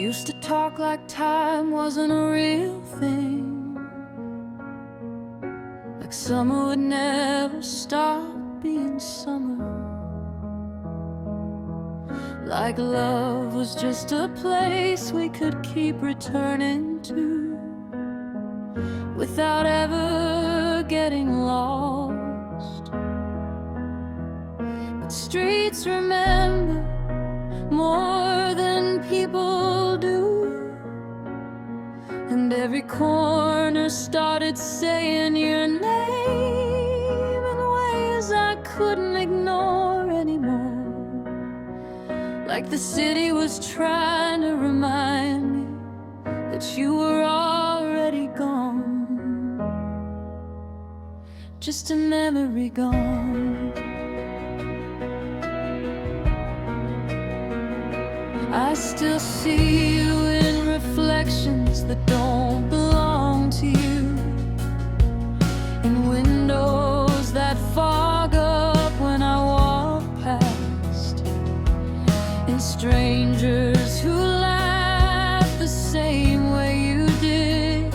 used to talk like time wasn't a real thing, like summer would never stop being summer, like love was just a place we could keep returning to without ever getting lost. But streets remember more than people do, and every corner started saying your name in ways I couldn't ignore anymore, like the city was trying to remind me that you were already gone, just a memory gone. I still see you in reflections that don't belong to you, in windows that fog up when I walk past, in strangers who laugh the same way you did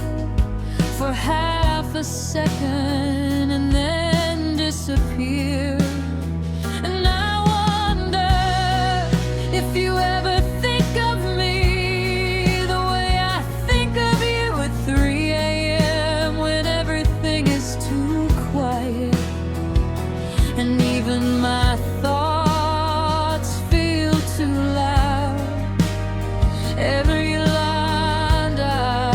for half a second and then disappear. And I wonder if you ever and even my thoughts feel too loud. Every line down.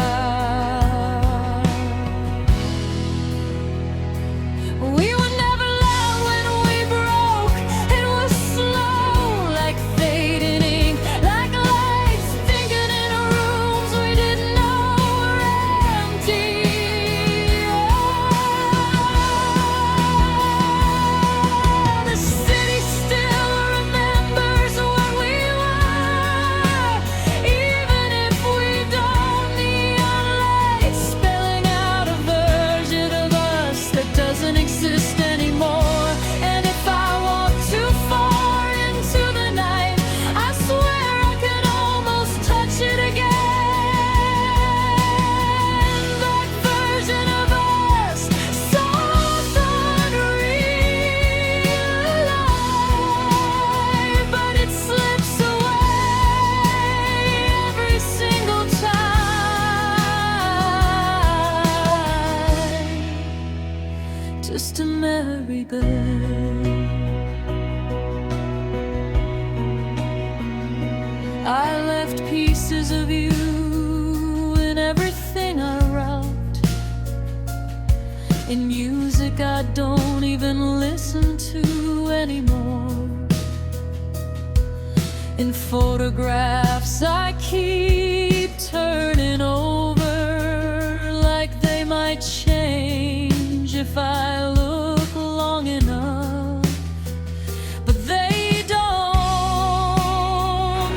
We were never loud when we broke. It was slow, like fading ink, like lights thinking in rooms we didn't know were empty. Just a memory bird. I left pieces of you in everything I wrote, in music I don't even listen to anymore, in photographs I keep turning over, like they might change if I look long enough. But they don't,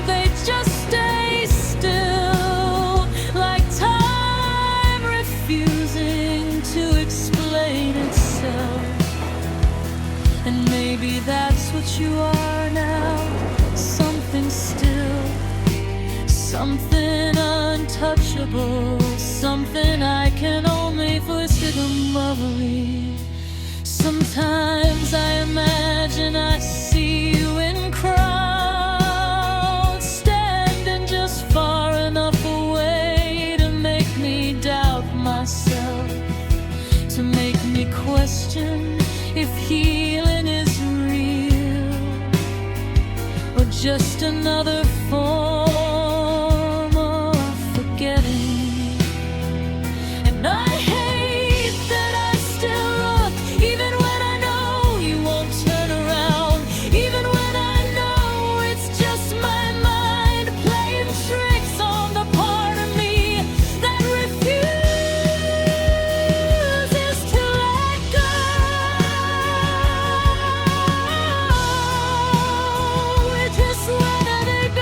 they just stay still, like time refusing to explain itself. And maybe that's what you are now, something still, something untouchable, something I can only foresee the memory. Sometimes I imagine I see you in crowds, standing just far enough away to make me doubt myself, to make me question if healing is real or just another form of forgetting. And I hate that I still look, even when I know you won't turn around, even when I know it's just my mind playing tricks on the part of me that refuses to let go. Just let it go.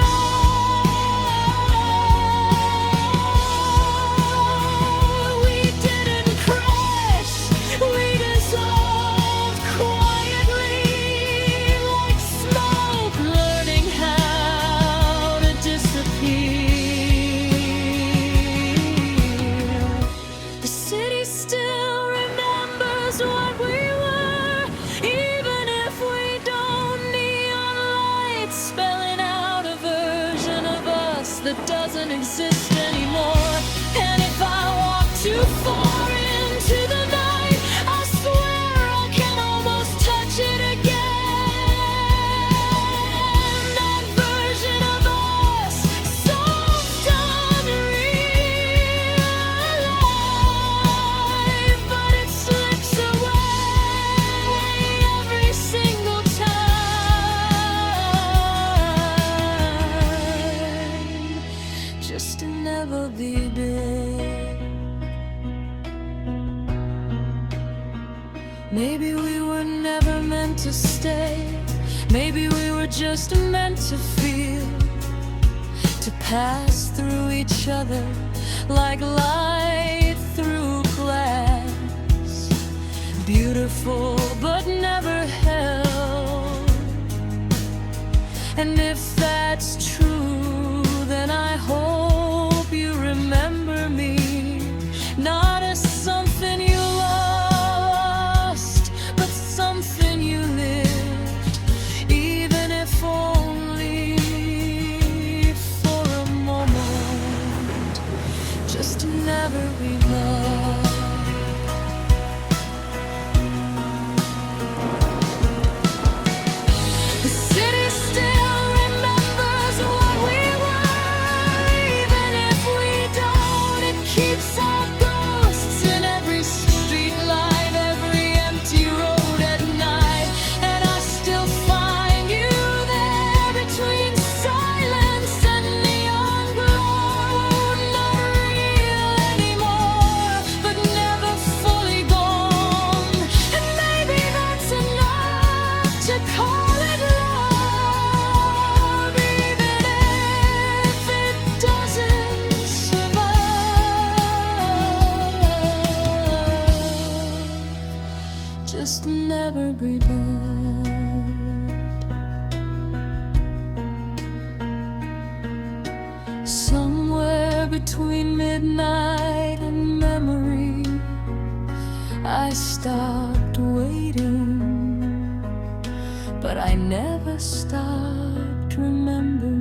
we were never meant to stay. Maybe we were just meant to feel, to pass through each other like light through glass. Beautiful but never held. And if that's true, then I hope you remember me, not as something you lost, but something you lived, even if only for a moment, just to never be loved. The city still remembers what we were, even if we don't. It keeps our ghosts in every street light, every empty road at night. And I still find you there between silence and neon glow. Not real anymore, but never fully gone. And maybe that's enough to call it love, even if it doesn't survive. Just never be loved. Somewhere between midnight and memory, I stopped waiting, but I never stopped remembering.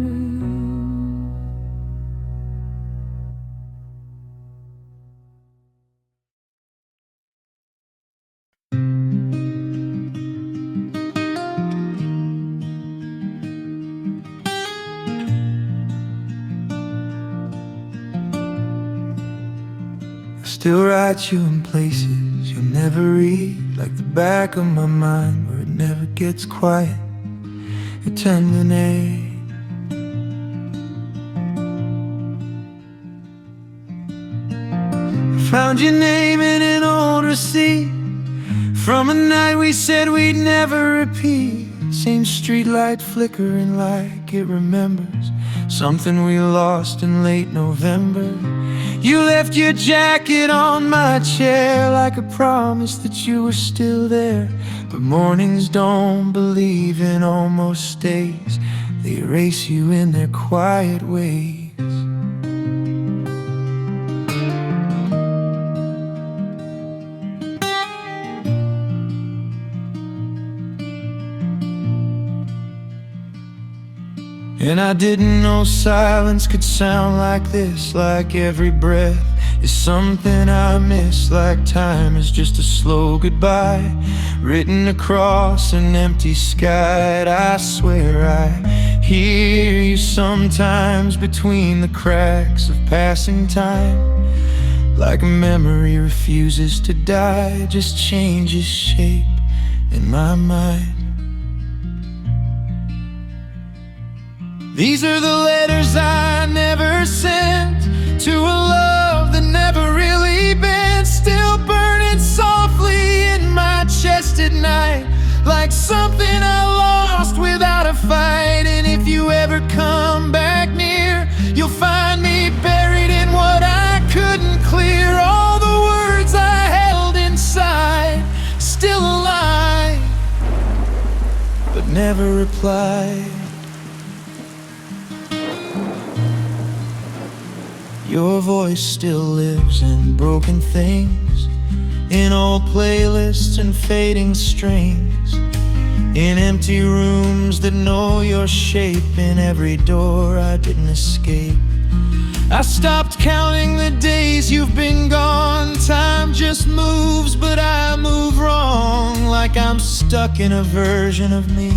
Still write you in places you'll never read, like the back of my mind where it never gets quiet. Your tender name. I found your name in an old receipt from a night we said we'd never repeat. Same streetlight flickering like it remembers something we lost in late November. You left your jacket on my chair like a promise that you were still there. But mornings don't believe in almost days, they erase you in their quiet ways. And I didn't know silence could sound like this, like every breath is something I miss, like time is just a slow goodbye written across an empty sky. And I swear I hear you sometimes between the cracks of passing time, like a memory refuses to die, just changes shape in my mind. These are the letters I never sent to a love that never really bent, still burning softly in my chest at night, like something I lost without a fight. And if you ever come back near, you'll find me buried in what I couldn't clear. All the words I held inside, still alive, but never replied. Your voice still lives in broken things, in old playlists and fading strings, in empty rooms that know your shape, in every door I didn't escape. I stopped counting the days you've been gone. Time just moves, but I move wrong, like I'm stuck in a version of me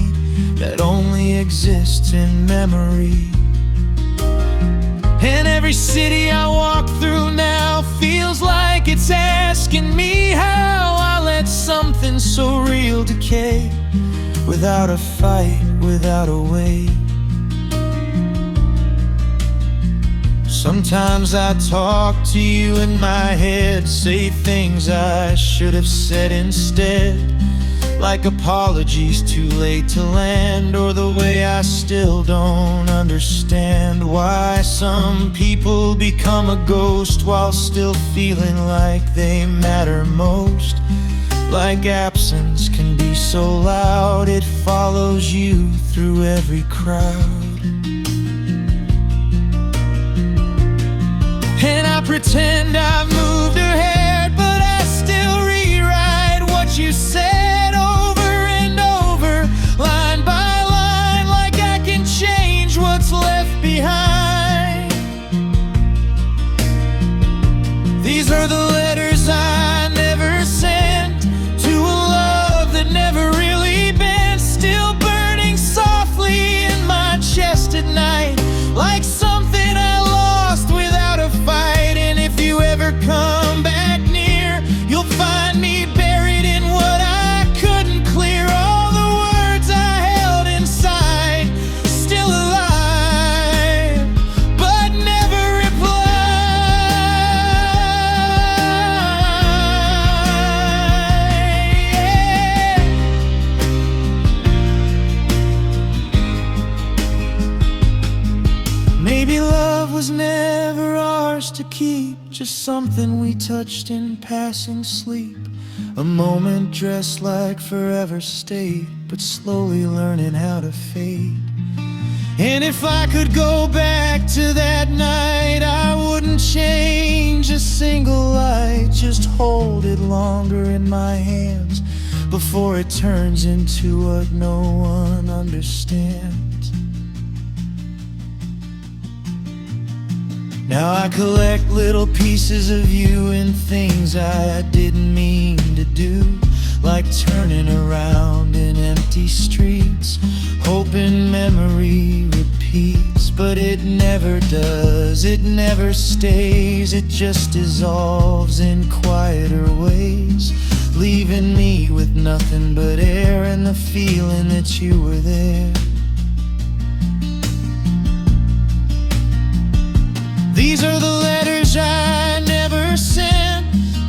that only exists in memory. And every city I walk through now feels like it's asking me how I let something so real decay, without a fight, without a way. Sometimes I talk to you in my head, say things I should have said instead. like apologies too late to land, or the way I still don't understand why some people become a ghost while still feeling like they matter most. Like absence can be so loud, it follows you through every crowd. And I pretend I've moved ahead, but I still rewrite what you said over and over, line by line, like I can change what's left behind. These are the letters I never sent to a love that never really been, still burning softly in my chest at night, like something I lost without a fight. And if you ever come back near, you'll find me buried in what I couldn't clear. All the words I held inside, still alive, but never replied. Maybe love was never ours to keep, just something we touched in passing sleep. A moment dressed like forever stayed, but slowly learning how to fade. And if I could go back to that night, I wouldn't change a single light, just hold it longer in my hands before it turns into what no one understands. Now I collect little pieces of you and things I didn't mean to do, like turning around in empty streets, hoping memory repeats. But it never does, it never stays, it just dissolves in quieter ways, leaving me with nothing but air and the feeling that you were there. These are the letters I never sent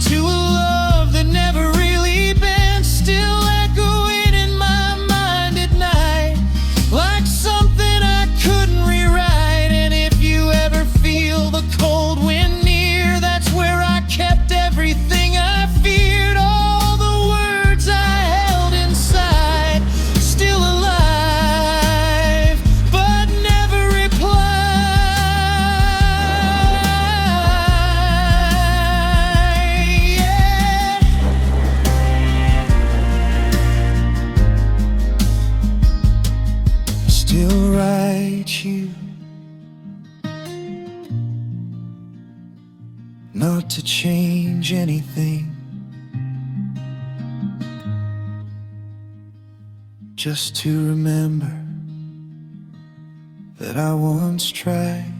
to a love that never really been, still echoing in my mind at night, like something I couldn't rewrite. And if you ever feel the cold wind near, that's where I kept everything I feared. All the words I held inside, still alive, but never replied. Still write you, not to change anything, just to remember that I once tried.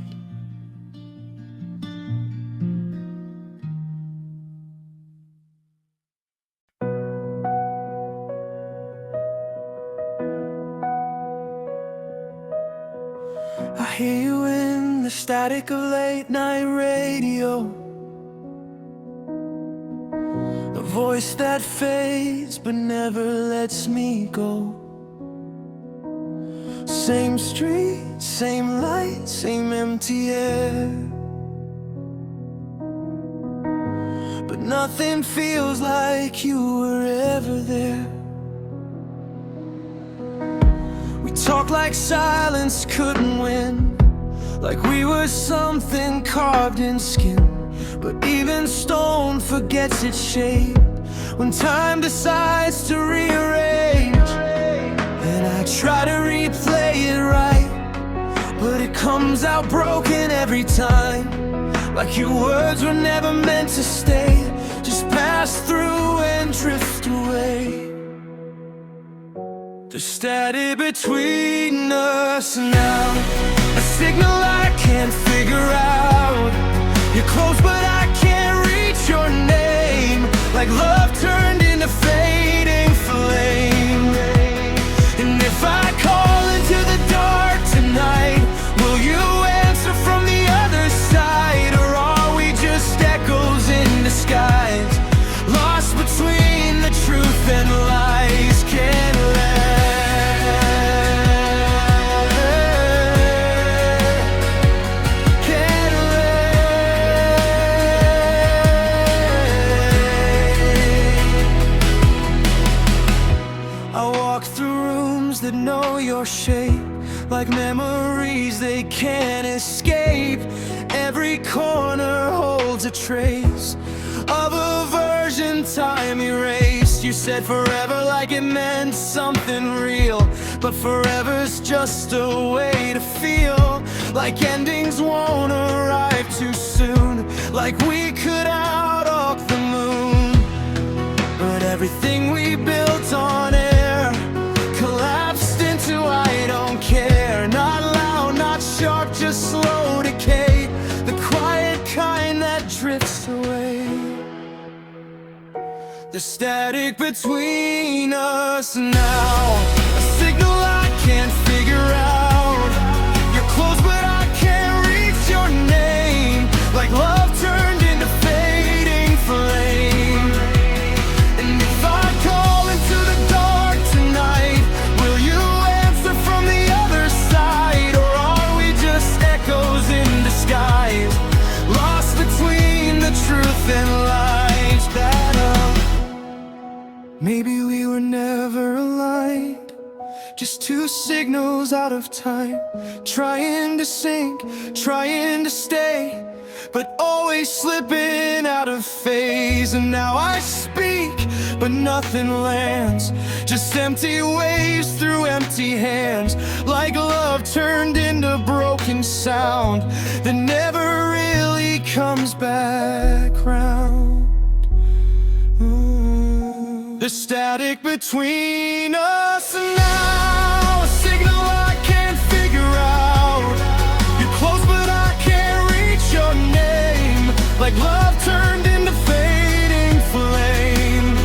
I hear you in the static of late night radio, a voice that fades but never lets me go. Same street, same light, same empty air, but nothing feels like you were ever there. We talk like silence couldn't win, like we were something carved in skin. But even stone forgets its shape when time decides to rearrange. And I try to replay it right, but it comes out broken every time, like your words were never meant to stay, just pass through and drift away. There's static between us now, a signal I can't figure out. You're close but I can't reach your name, like love turned into fading flame. And if I call into the dark tonight, will you answer from the other side? Or are we just echoes in disguise, lost between the truth and lies? walk through rooms that know your shape, like memories they can't escape. Every corner holds a trace of a version time erased. You said forever like it meant something real, but forever's just a way to feel. Like endings won't arrive too soon, like we could out-walk the moon. But everything we built on air collapsed into I don't care. Not loud, not sharp, just slow decay, the quiet kind that drifts away. The static between us now, a signal I can't figure out. You're close but I can't reach your name, like love turned into fading flame. And if I call into the dark tonight, will you answer from the other side? Or are we just echoes in disguise, lost between the truth and lies that maybe we were never aligned, just two signals out of time, trying to sync, trying to stay, but always slipping out of phase. And now I speak, but nothing lands, just empty waves through empty hands, like love turned into broken sound that never really comes back round. The static between us now, a signal I can't figure out. You're close but I can't reach your name, like love turned into fading flame.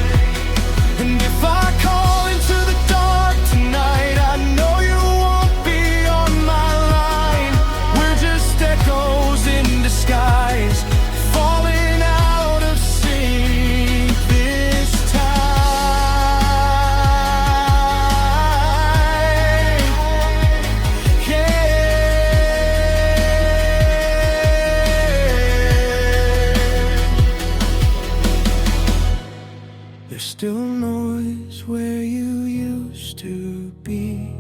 And if I call into the dark tonight, I know you won't be on my line. We're just echoes in disguise, falling out of sync this time. There's still noise where you used to be,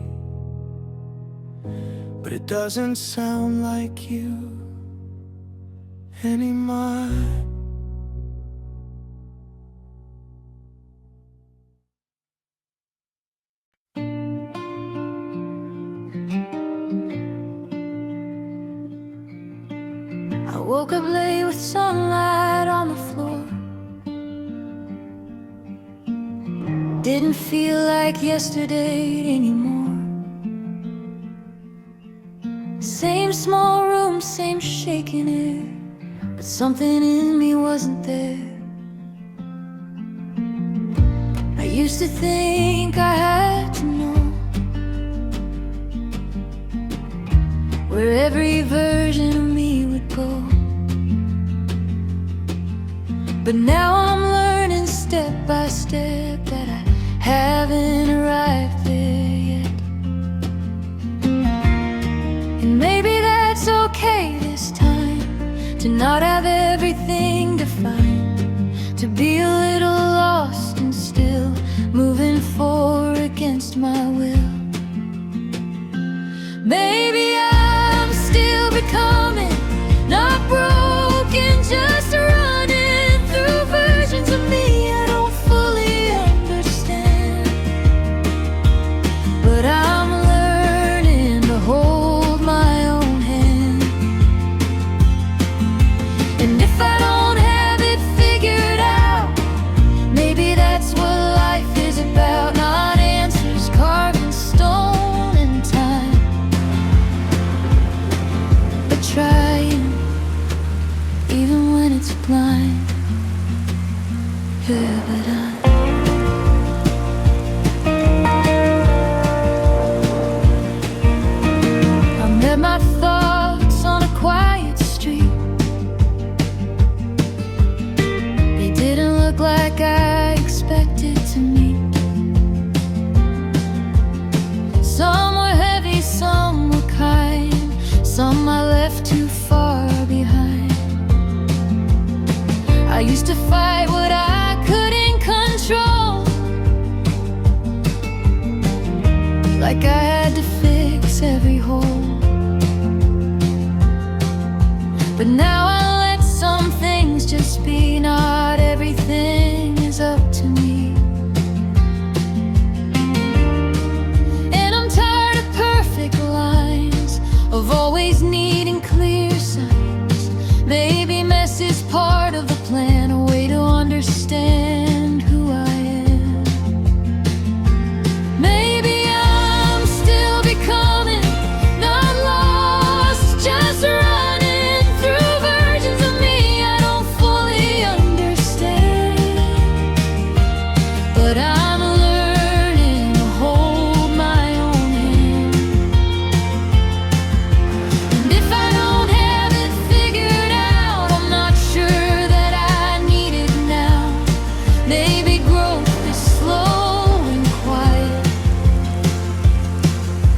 but it doesn't sound like you anymore. I woke up late with sunlight on the floor. Didn't feel like yesterday anymore. Same small room, same shaking air, but something in me wasn't there. I used to think I had to know where every version of me would go, but now I'm learning step by step that I haven't arrived there yet. And maybe that's okay this time, to not have everything defined, to be a little lost and still moving forward against my will. Maybe I'm still becoming, not broken, just running through versions of me I don't fully understand. But I'm learning to hold my own hand. And if I don't have it figured out, maybe that's what life is about. Not answers carved in stone and time, but trying, even when it's blind. Yeah, but I met my thoughts on a quiet street. They didn't look like I expected to meet. Some were heavy, some were kind, some I left too far behind. I used to fight what I couldn't control, like I had to fix every hole. But now I let some things just be. Not everything is up to me. And I'm tired of perfect lines, of always needing clear signs. Maybe mess is part of the plan, a way to understand who I am. Maybe I'm still becoming, not lost, just running through versions of me I don't fully understand. But I'm learning to hold my own hand. And if I don't have it figured out, I'm not sure that I need it now. Maybe growth is slow and quiet,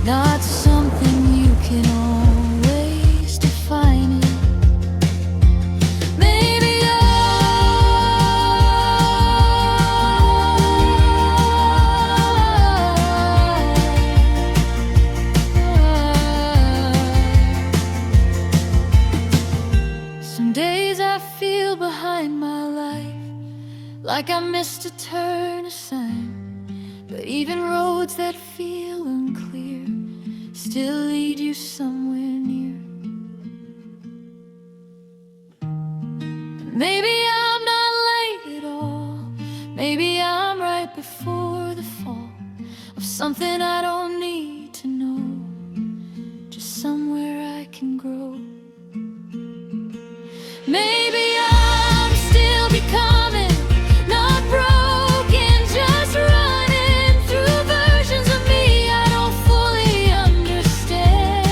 not something you can always define it. Maybe some days I feel behind my life, like I missed a turn, a sign. But even roads that feel unclear still lead you somewhere near. Maybe I'm not late at all. Maybe I'm right before the fall of something I don't need to know, just somewhere I can grow. Maybe I'm still becoming, not broken, just running through versions of me I don't fully understand.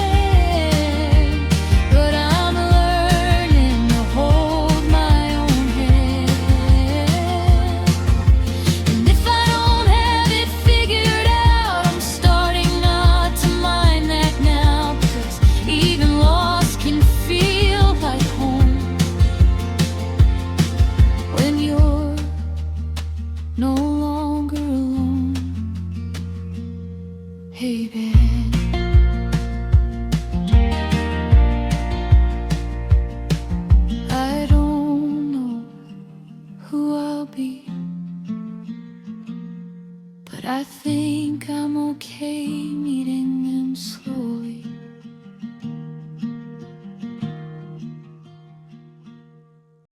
But I'm learning to hold my own hand. And if I don't have it figured out, I'm starting not to mind that now, because even lost can feel like home when you're no longer alone. Hey, babe, I don't know who I'll be, but I think I'm okay